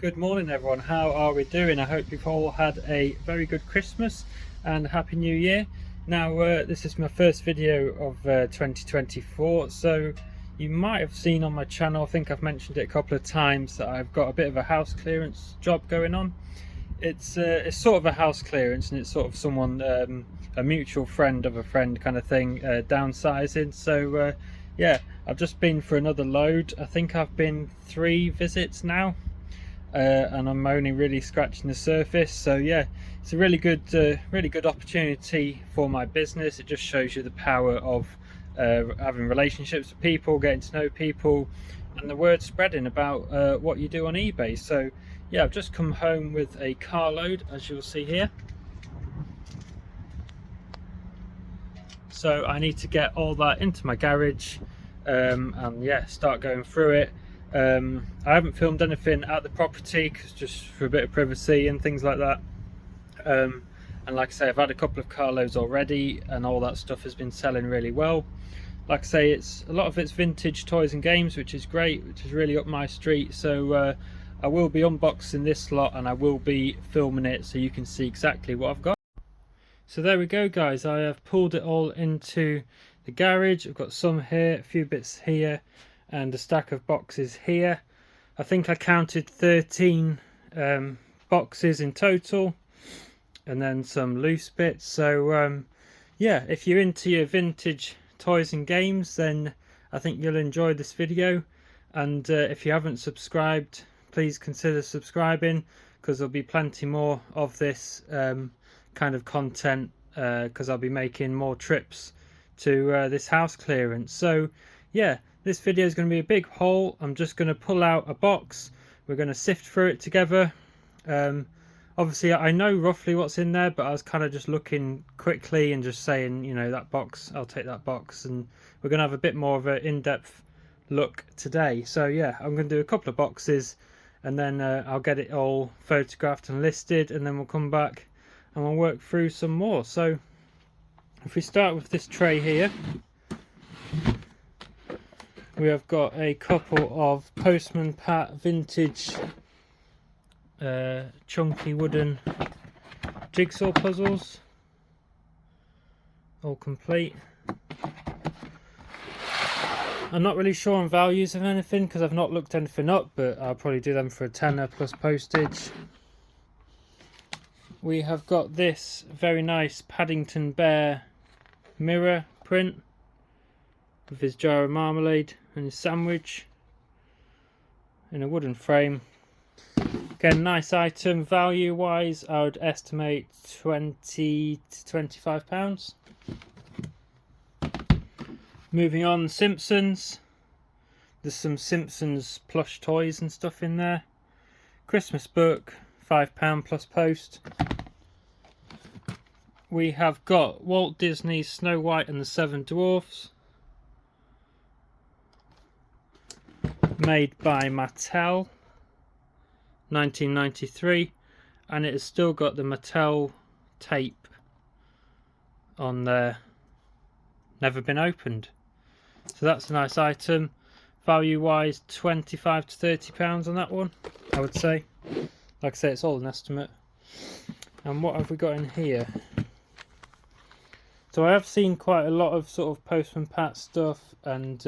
Good morning everyone, how are we doing? I hope you've all had a very good Christmas and Happy New Year. Now this is my first video of 2024, so you might have seen on my channel, I think I've mentioned it a couple of times, that I've got a bit of a house clearance job going on. It's sort of a house clearance, and it's sort of someone, a mutual friend of a friend kind of thing, downsizing. So yeah, I've just been for another load. I think I've been 3 visits now. And I'm only really scratching the surface. So yeah, it's a really good opportunity for my business. It just shows you the power of having relationships with people, getting to know people, and the word spreading about what you do on eBay. So yeah, I've just come home with a carload, as you'll see here. So I need to get all that into my garage and yeah, start going through it. I haven't filmed anything at the property because just for a bit of privacy and things like that. And like I say, I've had a couple of carloads already, and all that stuff has been selling really well. Like I say, a lot of it's vintage toys and games, which is great, which is really up my street. So I will be unboxing this lot, and I will be filming it so you can see exactly what I've got. So there we go, guys. I have pulled it all into the garage. I've got some here, a few bits here, and a stack of boxes here. I think I counted 13 boxes in total, and then some loose bits. So yeah, if you're into your vintage toys and games, then I think you'll enjoy this video. And if you haven't subscribed, please consider subscribing, because there'll be plenty more of this kind of content, because I'll be making more trips to this house clearance. So yeah, this video is going to be a big haul. I'm just going to pull out a box. We're going to sift through it together. Obviously I know roughly what's in there, but I was kind of just looking quickly and just saying, you know, that box, I'll take that box. And we're going to have a bit more of an in-depth look today. So yeah, I'm going to do a couple of boxes, and then I'll get it all photographed and listed, and then we'll come back and we'll work through some more. So if we start with this tray here, we have got a couple of Postman Pat vintage chunky wooden jigsaw puzzles, all complete. I'm not really sure on values of anything because I've not looked anything up, but I'll probably do them for a tenner plus postage. We have got this very nice Paddington Bear mirror print with his jar of marmalade and his sandwich in a wooden frame. Again, nice item. Value wise, I would estimate 20 to 25 pounds. Moving on, Simpsons. There's some Simpsons plush toys and stuff in there. Christmas book, £5 plus post. We have got Walt Disney's Snow White and the Seven Dwarfs, made by Mattel, 1993, and it has still got the Mattel tape on there, never been opened. So that's a nice item. Value wise, 25 to 30 pounds on that one, I would say. Like I say, it's all an estimate. And what have we got in here? So I have seen quite a lot of sort of Postman Pat stuff and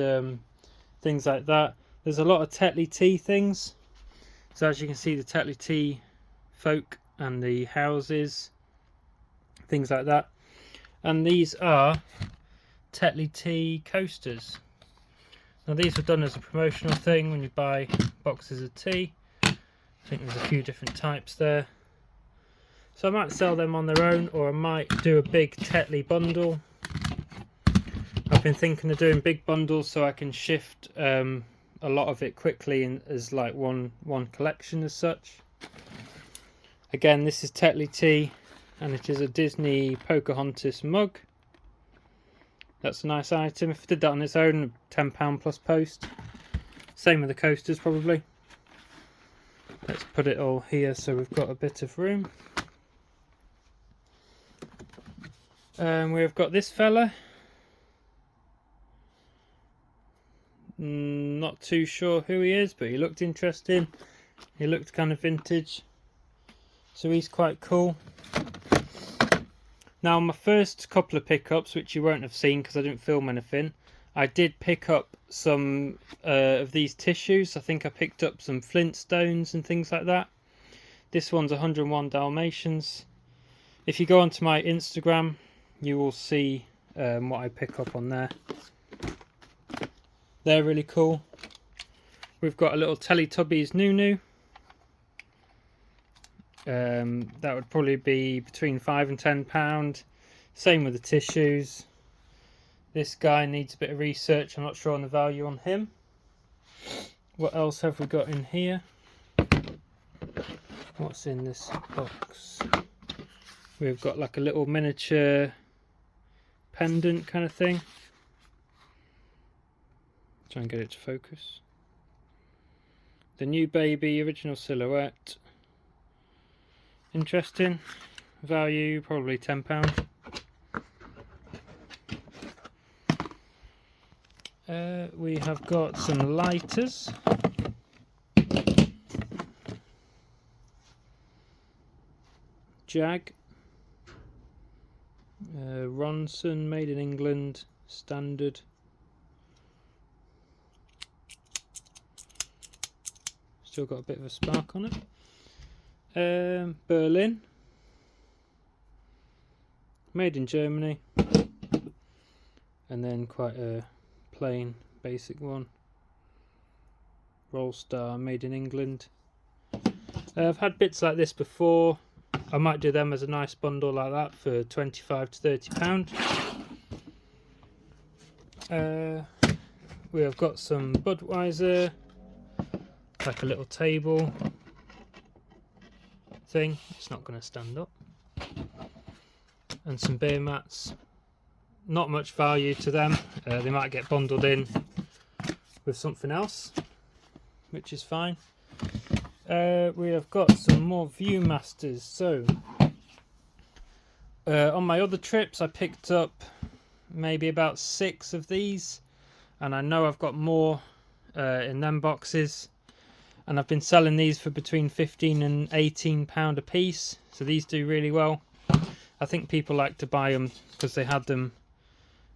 things like that. There's a lot of Tetley Tea things. So as you can see, the Tetley Tea folk and the houses, things like that. And these are Tetley Tea coasters. Now these were done as a promotional thing when you buy boxes of tea. I think there's a few different types there. So I might sell them on their own, or I might do a big Tetley bundle. I've been thinking of doing big bundles so I can shift a lot of it quickly in, as like one collection as such. Again, this is Tetley Tea, and it is a Disney Pocahontas mug. That's a nice item. If I did that on its own, £10 plus post. Same with the coasters probably. Let's put it all here so we've got a bit of room. We've got this fella. Not too sure who he is, but he looked interesting. He looked kind of vintage, so he's quite cool. Now, my first couple of pickups, which you won't have seen because I didn't film anything, I did pick up some of these tissues. I think I picked up some Flintstones and things like that. This one's 101 Dalmatians. If you go onto my Instagram, you will see what I pick up on there. They're really cool. We've got a little Teletubbies Nunu. That would probably be between £5 and £10. Same with the tissues. This guy needs a bit of research. I'm not sure on the value on him. What else have we got in here? What's in this box? We've got like a little miniature pendant kind of thing. Try and get it to focus. The New Baby original silhouette. Interesting. Value probably £10. We have got some lighters. Jag. Ronson, made in England, standard. Still got a bit of a spark on it. Berlin, made in Germany, and then quite a plain basic one. Rollstar, made in England. I've had bits like this before. I might do them as a nice bundle like that for £25 to £30. We have got some Budweiser, like a little table thing. It's not going to stand up. And some beer mats. Not much value to them. They might get bundled in with something else, which is fine. We have got some more Viewmasters. So on my other trips I picked up maybe about 6 of these, and I know I've got more in them boxes, and I've been selling these for between £15 and £18 a piece, so these do really well. I think people like to buy them because they had them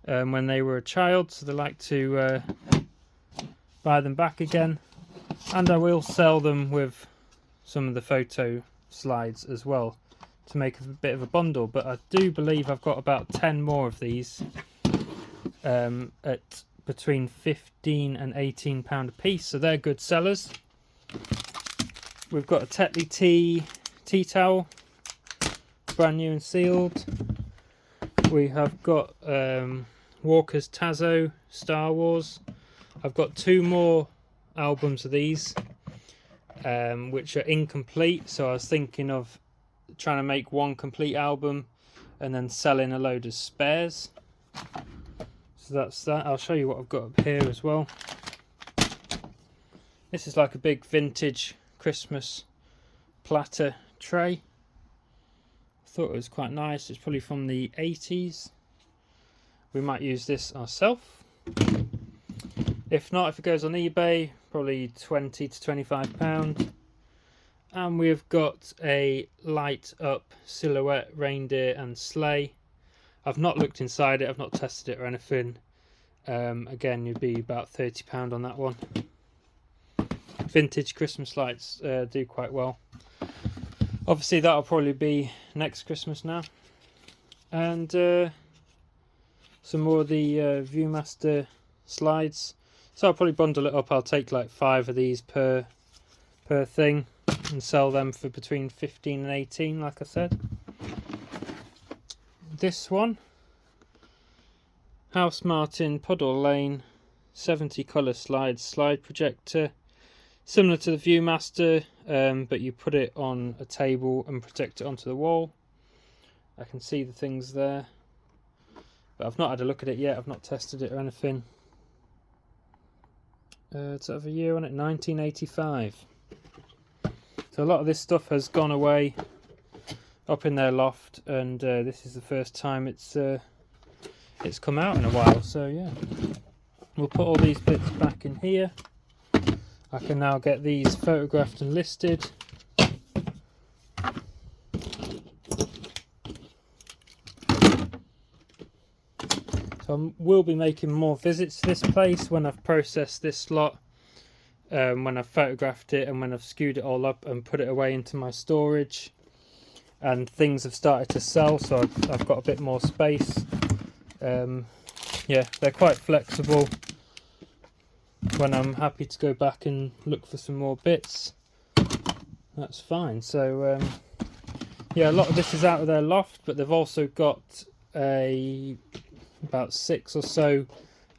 when they were a child, so they like to buy them back again. And I will sell them with some of the photo slides as well to make a bit of a bundle. But I do believe I've got about 10 more of these at between £15 and £18 a piece. So they're good sellers. We've got a Tetley tea towel, brand new and sealed. We have got Walker's Tazo Star Wars. I've got 2 more albums of these which are incomplete, so I was thinking of trying to make one complete album and then selling a load of spares. So that's that. I'll show you what I've got up here as well. This is like a big vintage Christmas platter tray. I thought it was quite nice. It's probably from the 80s. We might use this ourselves. If not, if it goes on eBay, probably £20 to £25. And we've got a light up silhouette reindeer and sleigh. I've not looked inside it, I've not tested it or anything. Again, you'd be about £30 on that one. Vintage Christmas lights do quite well. Obviously that'll probably be next Christmas now. And some more of the Viewmaster slides. So I'll probably bundle it up. I'll take like 5 of these per thing and sell them for between 15 and 18, like I said. This one, House Martin Puddle Lane 70 colour slide projector, similar to the Viewmaster, but you put it on a table and project it onto the wall. I can see the things there, but I've not had a look at it yet. I've not tested it or anything. It's of a year on it, 1985. So a lot of this stuff has gone away up in their loft, and this is the first time it's come out in a while. So yeah, we'll put all these bits back in here. I can now get these photographed and listed. So I will be making more visits to this place when I've processed this lot, when I've photographed it and when I've skewed it all up and put it away into my storage, and things have started to sell, so I've got a bit more space. Yeah, they're quite flexible when I'm happy to go back and look for some more bits. That's fine. So yeah, a lot of this is out of their loft, but they've also got about 6 or so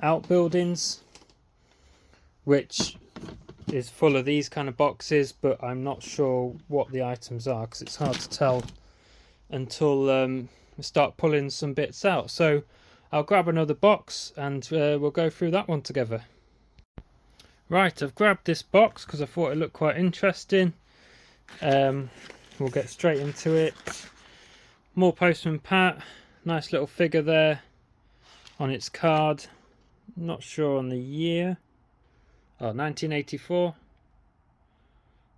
outbuildings, which is full of these kind of boxes, but I'm not sure what the items are because it's hard to tell until we start pulling some bits out. So I'll grab another box and we'll go through that one together. Right, I've grabbed this box because I thought it looked quite interesting. We'll get straight into it. More Postman Pat, nice little figure there on its card. Not sure on the year. Oh, 1984.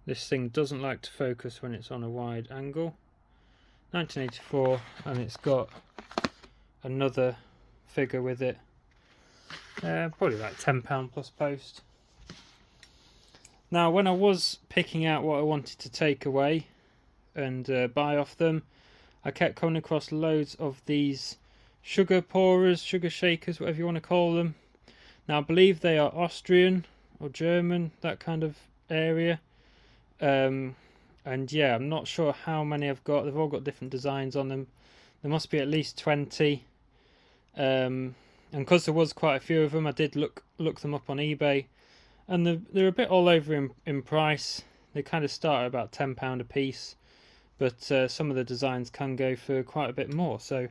This thing doesn't like to focus when it's on a wide angle. 1984, and it's got another figure with it. Probably like £10 plus post. Now, when I was picking out what I wanted to take away and buy off them, I kept coming across loads of these sugar pourers, sugar shakers, whatever you want to call them. Now, I believe they are Austrian or German, that kind of area. And yeah, I'm not sure how many I've got. They've all got different designs on them. There must be at least 20. And because there was quite a few of them, I did look them up on eBay. And they're a bit all over in price. They kind of start at about £10 a piece. But some of the designs can go for quite a bit more. So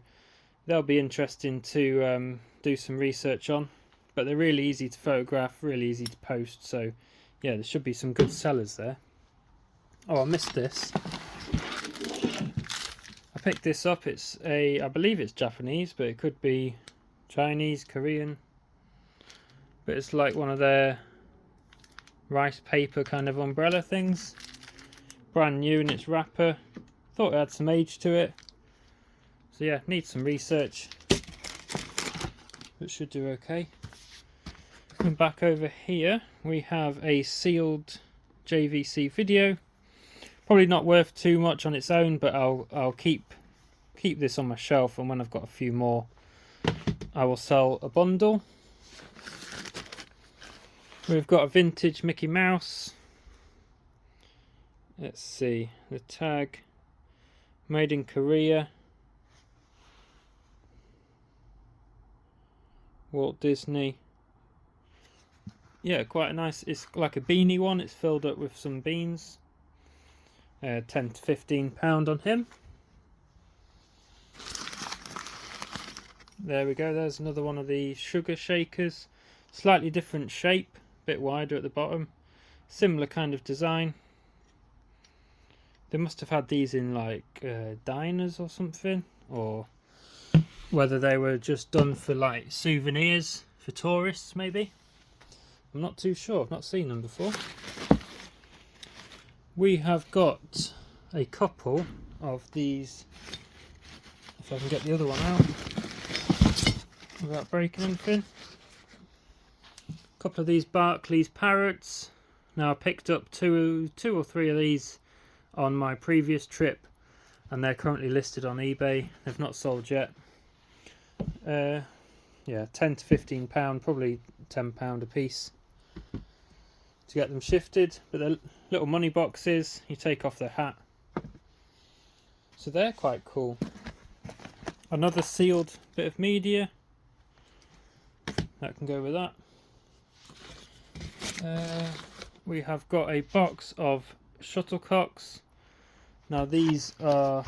they'll be interesting to do some research on. But they're really easy to photograph, really easy to post. So yeah, there should be some good sellers there. Oh, I missed this. I picked this up. It's I believe it's Japanese, but it could be Chinese, Korean. But it's like one of their rice paper kind of umbrella things. Brand new in its wrapper. Thought it had some age to it. So yeah, needs some research. But should do okay. And back over here, we have a sealed JVC video. Probably not worth too much on its own, but I'll keep this on my shelf, and when I've got a few more, I will sell a bundle. We've got a vintage Mickey Mouse. Let's see, the tag, made in Korea. Walt Disney. Yeah, quite a nice, it's like a beanie one. It's filled up with some beans. 10 to £15 on him. There we go, there's another one of the sugar shakers. Slightly different shape, a bit wider at the bottom. Similar kind of design. They must have had these in like diners or something, or whether they were just done for like souvenirs for tourists maybe. I'm not too sure, I've not seen them before. We have got a couple of these, if I can get the other one out without breaking anything. A couple of these Barclays parrots. Now I picked up two or three of these on my previous trip, and they're currently listed on eBay. They've not sold yet. Yeah, 10 to £15, probably £10 a piece to get them shifted, but they're little money boxes. You take off their hat, so they're quite cool. Another sealed bit of media that can go with that. We have got a box of shuttlecocks. Now these are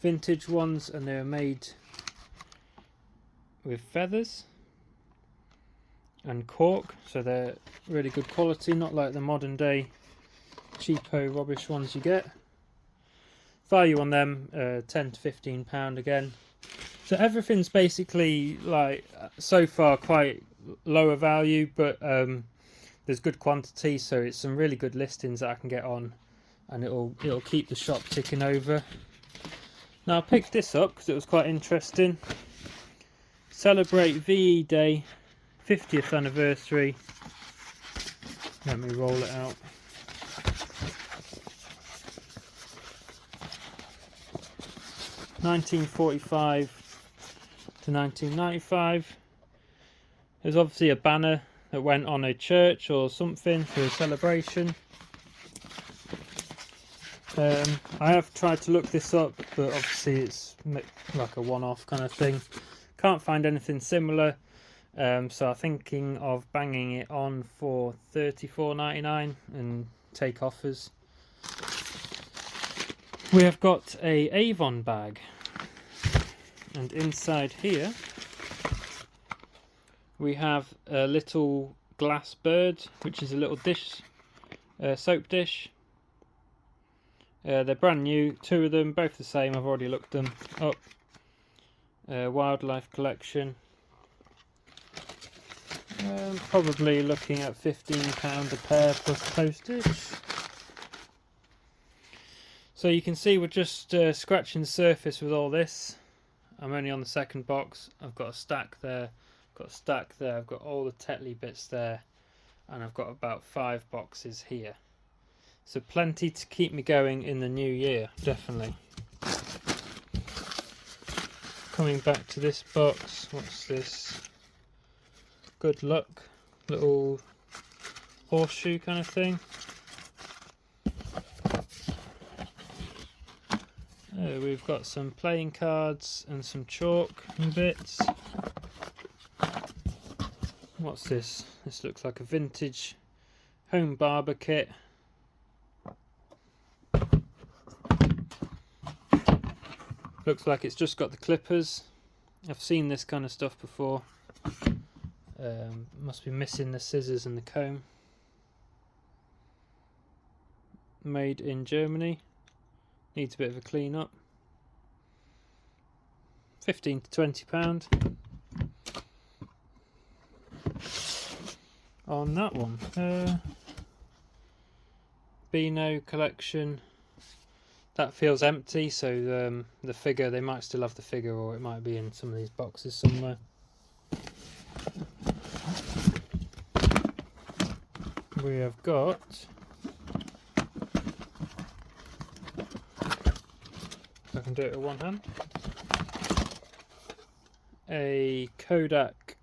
vintage ones, and they're made with feathers and cork, so they're really good quality, not like the modern day cheapo rubbish ones you get. Value on them £10 to £15 again. So everything's basically like so far quite lower value, but there's good quantity, so it's some really good listings that I can get on, and it'll keep the shop ticking over. Now I picked this up because it was quite interesting. Celebrate VE Day 50th anniversary. Let me roll it out. (1945 to 1995). There's obviously a banner that went on a church or something for a celebration. I have tried to look this up, but obviously it's like a one-off kind of thing. Can't find anything similar, so I'm thinking of banging it on for $34.99 and take offers. We have got a Avon bag, and inside here we have a little glass bird, which is a little dish, soap dish. They're brand new, 2 of them, both the same. I've already looked them up. Wildlife collection. Probably looking at £15 a pair plus postage. So you can see we're just scratching the surface with all this. I'm only on the second box. I've got a stack there, I've got all the Tetley bits there, and I've got about 5 boxes here. So plenty to keep me going in the new year, definitely. Coming back to this box, what's this? Good luck, little horseshoe kind of thing. We've got some playing cards and some chalk and bits. What's this? This looks like a vintage home barber kit. Looks like it's just got the clippers. I've seen this kind of stuff before. Must be missing the scissors and the comb. Made in Germany. Needs a bit of a clean up. £15 to £20 on that one. Beano collection. That feels empty, so the figure, they might still have the figure, or it might be in some of these boxes somewhere. We have got I can do it with one hand. A Kodak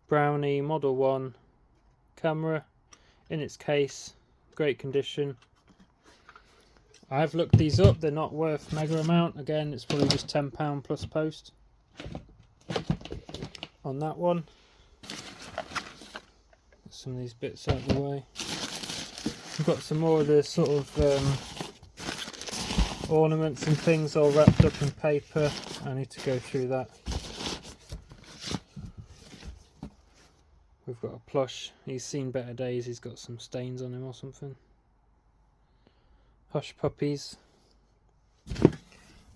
Brownie Model 1 camera in its case, great condition. I've looked these up, they're not worth mega amount. Again, it's probably just £10 plus post on that one. Get some of these bits out of the way. We've got some more of the sort of ornaments and things all wrapped up in paper. I need to go through that. We've got a plush. He's seen better days. He's got some stains on him or something. Hush puppies.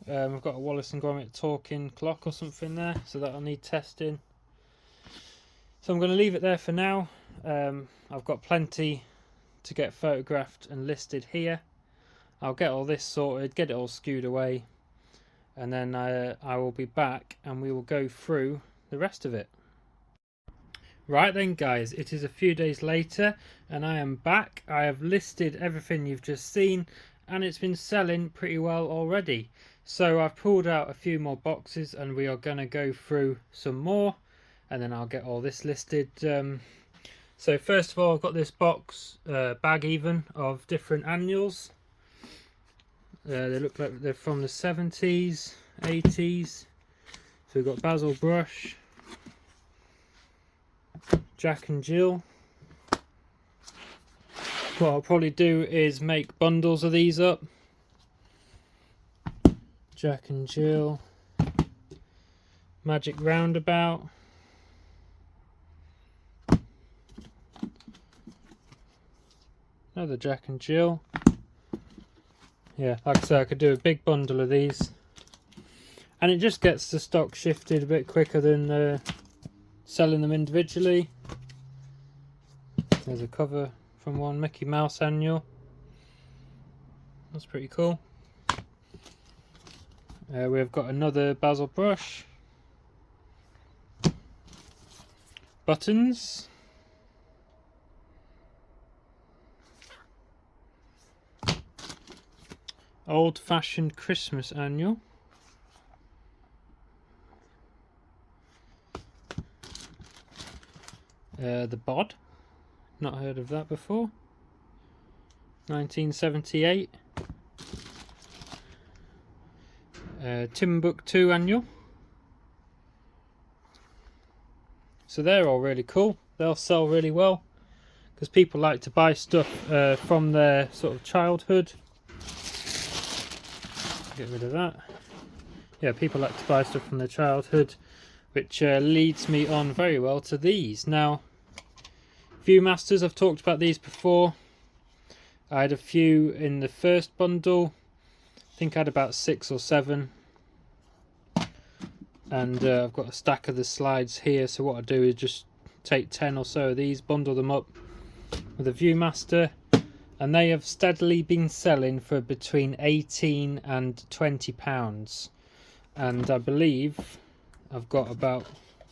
We've got a Wallace and Gromit talking clock or something there, so that'll need testing. So I'm going to leave it there for now. I've got plenty to get photographed and listed here. I'll get all this sorted, get it all skewed away, and then I will be back and we will go through the rest of it. Right then guys, it is a few days later and I am back. I have listed everything you've just seen and it's been selling pretty well already. So I've pulled out a few more boxes and we are going to go through some more and then I'll get all this listed. So first of all, I've got this box, bag even, of different annuals. They look like they're from the 70s, 80s. So we've got Basil Brush, Jack and Jill. What I'll probably do is make bundles of these up. Jack and Jill, Magic Roundabout, another Jack and Jill. Yeah, like I said, I could do a big bundle of these. And it just gets the stock shifted a bit quicker than selling them individually. There's a cover from one Mickey Mouse annual. That's pretty cool. We've got another Basil brush. Buttons. Old Fashioned Christmas annual. The Bod. Not heard of that before. 1978. Timbuktu annual. So they're all really cool. They'll sell really well because people like to buy stuff from their sort of childhood. Get rid of that. Yeah, people like to buy stuff from their childhood, which leads me on very well to these. Now, Viewmasters, I've talked about these before. I had a few in the first bundle. I think I had about 6 or 7. And I've got a stack of the slides here, so what I do is just take 10 or so of these, bundle them up with a Viewmaster, and they have steadily been selling for between 18 and 20 pounds, and I believe I've got about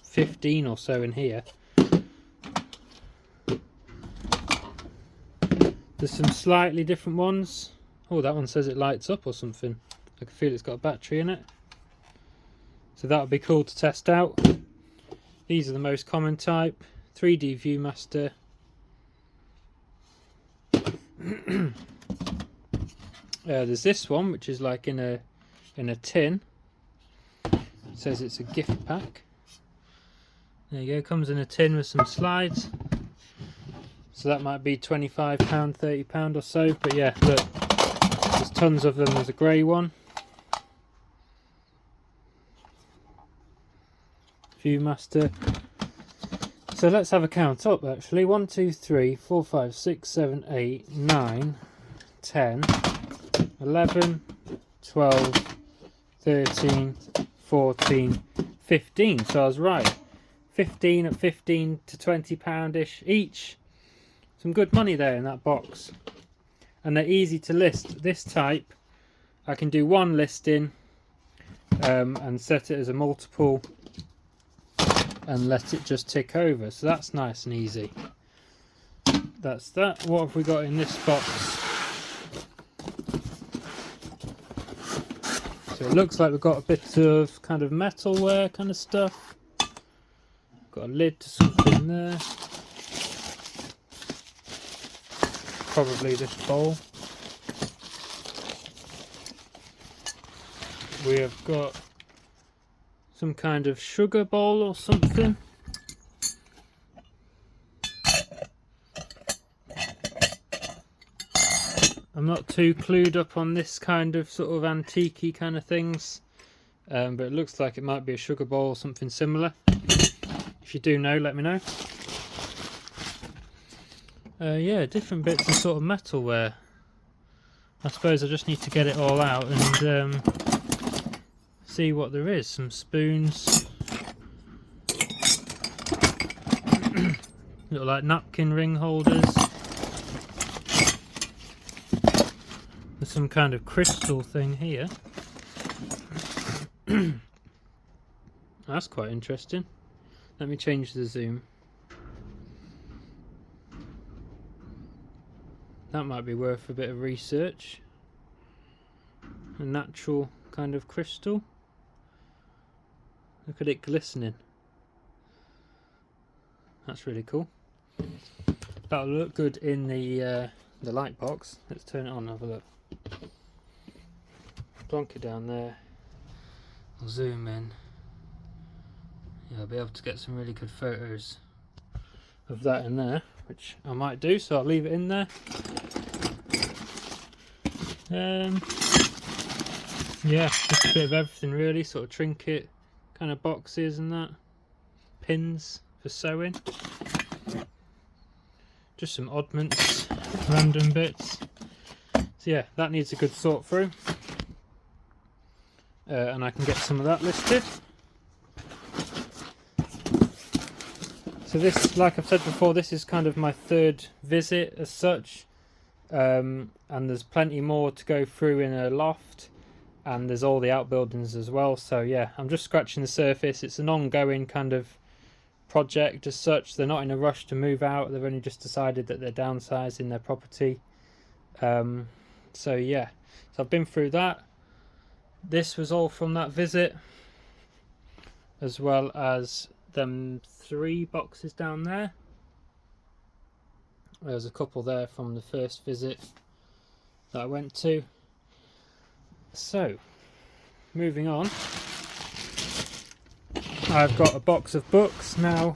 15 or so in here. There's some slightly different ones. Oh, that one says it lights up or something. I can feel it's got a battery in it. So that would be cool to test out. These are the most common type. 3D Viewmaster. There's this one, which is like in a tin. It says it's a gift pack. There you go. Comes in a tin with some slides. So that might be £25, £30 or so. But yeah, look, there's tons of them. There's a grey one. Viewmaster. So let's have a count up actually. 1, 2, 3, 4, 5, 6, 7, 8, 9, 10, 11, 12, 13, 14, 15. So I was right. 15 at 15 to £20-ish each. Some good money there in that box. And they're easy to list. This type, I can do one listing and set it as a multiple and let it just tick over. So that's nice and easy. That's that. What have we got in this box? So it looks like we've got a bit of kind of metalware kind of stuff. Got a lid to something there. Probably this bowl. We have got some kind of sugar bowl or something. I'm not too clued up on this kind of sort of antique-y kind of things, but it looks like it might be a sugar bowl or something similar. If you do know, let me know. Yeah, different bits of sort of metalware. I suppose I just need to get it all out and see what there is. Some spoons. Look like napkin ring holders. There's some kind of crystal thing here. That's quite interesting. Let me change the zoom. That might be worth a bit of research. A natural kind of crystal. Look at it glistening. That's really cool. That'll look good in the light box. Let's turn it on and have a look. Plonk it down there. I'll zoom in. Yeah, I'll be able to get some really good photos of that in there, which I might do, so I'll leave it in there. Yeah, just a bit of everything really, sort of trinket kind of boxes and that. Pins for sewing. Just some oddments, random bits. So yeah, that needs a good sort through. And I can get some of that listed. So this, like I've said before, this is kind of my third visit as such, and there's plenty more to go through in a loft, and there's all the outbuildings as well. So yeah, I'm just scratching the surface. It's an ongoing kind of project as such. They're not in a rush to move out. They've only just decided that they're downsizing their property. So yeah, so I've been through that. This was all from that visit, as well as them 3 boxes down there. There's a couple there from the first visit that I went to. So moving on, I've got a box of books now.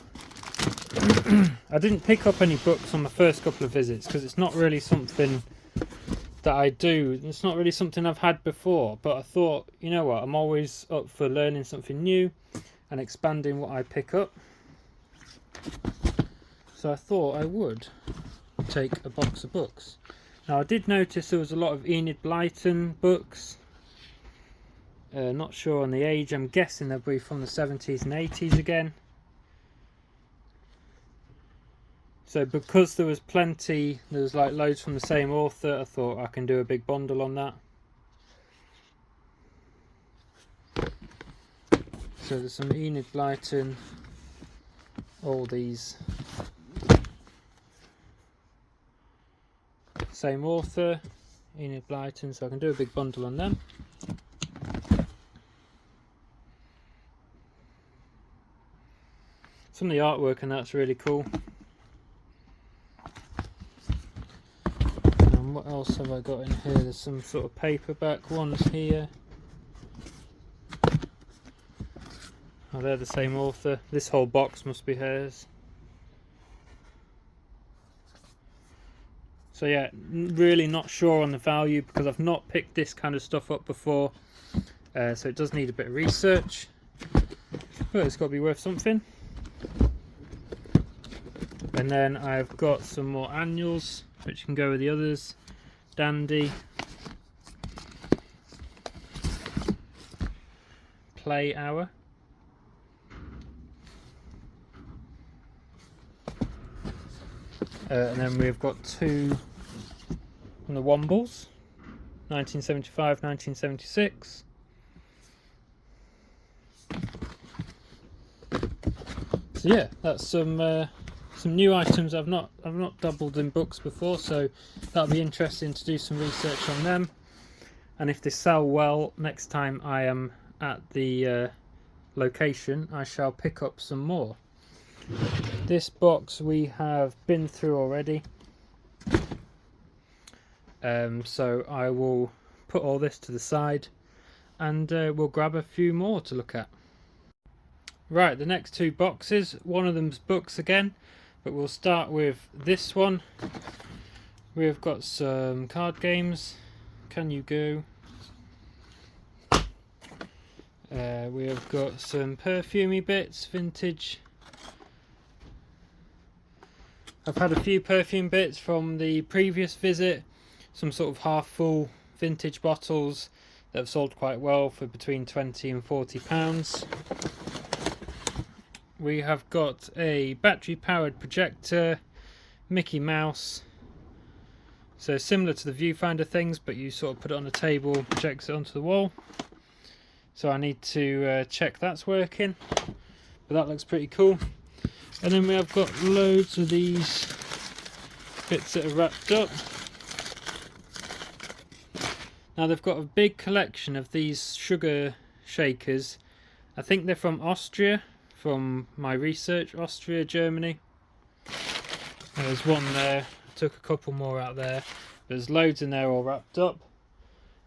I didn't pick up any books on the first couple of visits because it's not really something that I do. It's not really something I've had before, but I thought, you know what, I'm always up for learning something new and expanding what I pick up. So I thought I would take a box of books. Now I did notice there was a lot of Enid Blyton books. Not sure on the age. I'm guessing they'll be from the 70s and 80s again. So because there was plenty, there was like loads from the same author, I thought I can do a big bundle on that. So there's some Enid Blyton, all these. Same author, Enid Blyton, so I can do a big bundle on them. Some of the artwork and that's really cool. And what else have I got in here? There's some sort of paperback ones here. Oh, they're the same author. This whole box must be hers. So yeah, really not sure on the value because I've not picked this kind of stuff up before. So it does need a bit of research. But it's got to be worth something. And then I've got some more annuals which can go with the others. Dandy, Play Hour, and then we've got 2 from the Wombles, 1975, 1976. So yeah, that's some new items. I've not dabbled in books before, so that'll be interesting to do some research on them. And if they sell well, next time I am at the location, I shall pick up some more. This box we have been through already, so I will put all this to the side and we'll grab a few more to look at. Right, the next 2 boxes, one of them's books again, but we'll start with this one. We have got some card games. Can You Go? We have got some perfumey bits, vintage. I've had a few perfume bits from the previous visit, some sort of half full vintage bottles that have sold quite well for between £20 and £40. We have got a battery powered projector, Mickey Mouse, so similar to the viewfinder things, but you sort of put it on the table, projects it onto the wall. So I need to check that's working, but that looks pretty cool. And then we have got loads of these bits that are wrapped up. Now they've got a big collection of these sugar shakers. I think they're from Austria, from my research, Austria, Germany. There's one there, I took a couple more out there. There's loads in there all wrapped up.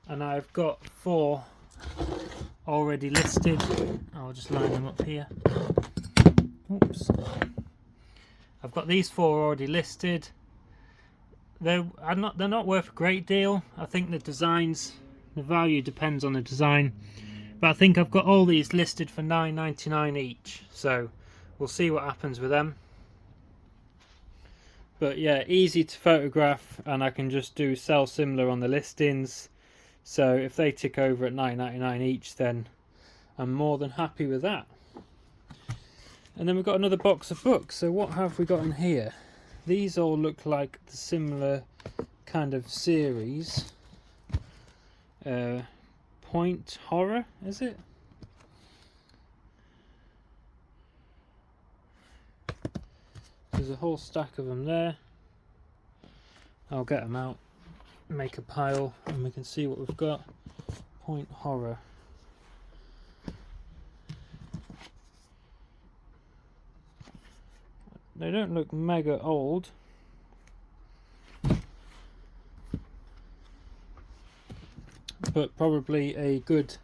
And I've got 4 already listed. I'll just line them up here. Oops. I've got these 4 already listed. They're not worth a great deal. I think the designs, the value depends on the design. But I think I've got all these listed for £9.99 each. So we'll see what happens with them. But yeah, easy to photograph, and I can just do sell similar on the listings. So if they tick over at £9.99 each, then I'm more than happy with that. And then we've got another box of books. So what have we got in here? These all look like the similar kind of series. Point Horror, is it? There's a whole stack of them there. I'll get them out, make a pile, and we can see what we've got. Point Horror. They don't look mega old. But probably a good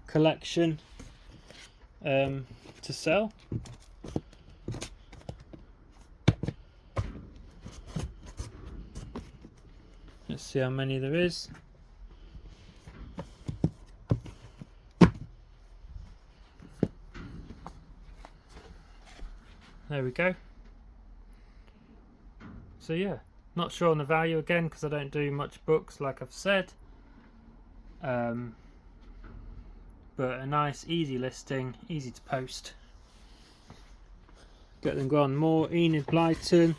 collection to sell. Let's see how many there is. There we go. So yeah, not sure on the value again because I don't do much books like I've said. But a nice easy listing, easy to post. Get them gone. More Enid Blyton.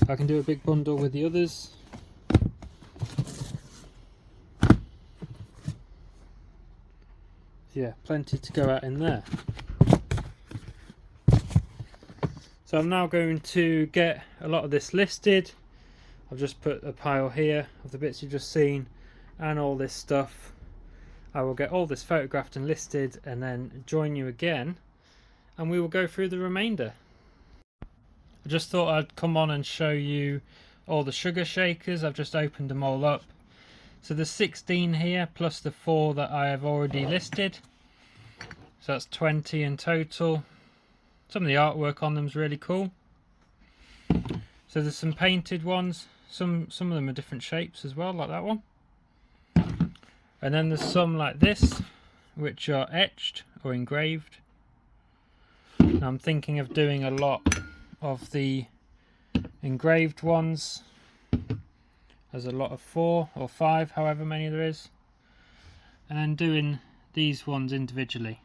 I can do a big bundle with the others. Yeah, plenty to go out in there. So I'm now going to get a lot of this listed. I've just put a pile here of the bits you've just seen and all this stuff. I will get all this photographed and listed and then join you again and we will go through the remainder. I just thought I'd come on and show you all the sugar shakers. I've just opened them all up. So there's 16 here plus the 4 that I have already listed. So that's 20 in total. Some of the artwork on them is really cool. So there's some painted ones. Some of them are different shapes as well, like that one. And then there's some like this, which are etched or engraved. Now I'm thinking of doing a lot of the engraved ones. There's a lot of 4 or 5, however many there is. And then doing these ones individually.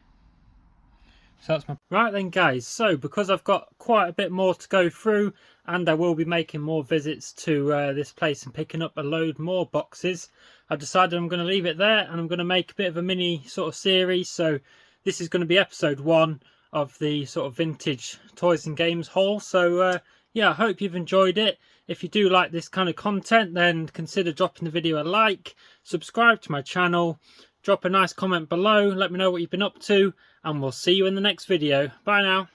So that's my... Right then guys, so because I've got quite a bit more to go through and I will be making more visits to this place and picking up a load more boxes, I've decided I'm going to leave it there and I'm going to make a bit of a mini sort of series. So this is going to be episode 1 of the sort of vintage toys and games haul. So yeah, I hope you've enjoyed it. If you do like this kind of content, then consider dropping the video a like, subscribe to my channel, drop a nice comment below, let me know what you've been up to, and we'll see you in the next video. Bye now.